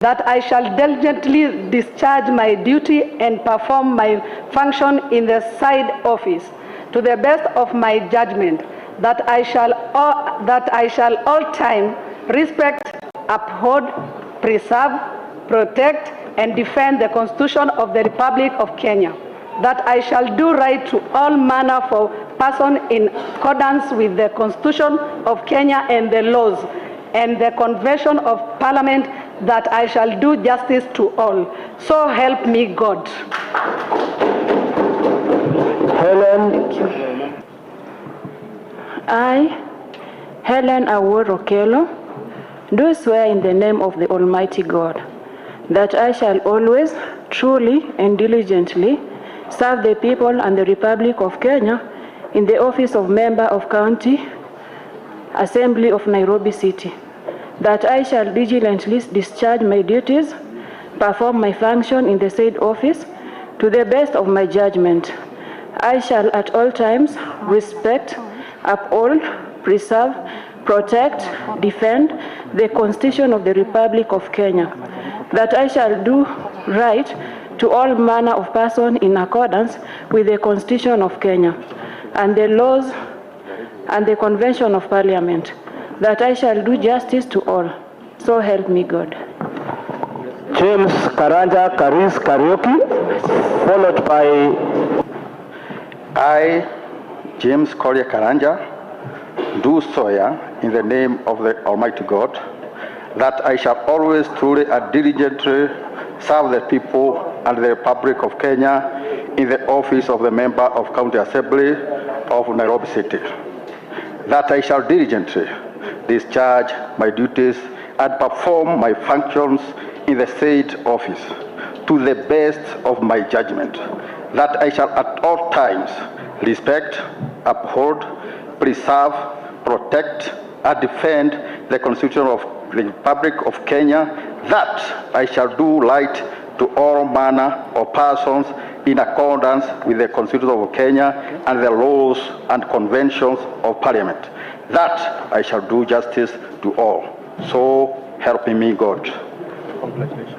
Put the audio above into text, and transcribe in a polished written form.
that I shall diligently discharge my duty and perform my function in the said office to the best of my judgment, that I shall all time respect, uphold, preserve, protect, and defend the Constitution of the Republic of Kenya, that I shall do right to all manner of persons in accordance with the Constitution of Kenya and the laws and the Convention of Parliament, that I shall do justice to all. So help me God. Helen. I, Helen Awuor Okello, do swear in the name of the Almighty God that I shall always, truly, and diligently serve the people and the Republic of Kenya in the office of Member of County Assembly of Nairobi City, that I shall diligently discharge my duties, perform my function in the said office to the best of my judgment. I shall at all times respect, uphold, preserve, protect, defend the Constitution of the Republic of Kenya, that I shall do right to all manner of persons in accordance with the Constitution of Kenya and the laws and the Convention of Parliament, that I shall do justice to all. So help me God. James Karanja Karis Karaoke, followed by I, James Korea Karanja, do swear in the name of the Almighty God that I shall always truly and diligently serve the people and the Republic of Kenya in the office of the Member of County Assembly of Nairobi City, that I shall diligently discharge my duties and perform my functions in the said office to the best of my judgment, that I shall at all times respect, uphold, preserve, protect, and defend the Constitution of the Republic of Kenya, that I shall do right to all manner of persons in accordance with the Constitution of Kenya and the laws and conventions of Parliament, that I shall do justice to all. So help me God. Congratulations.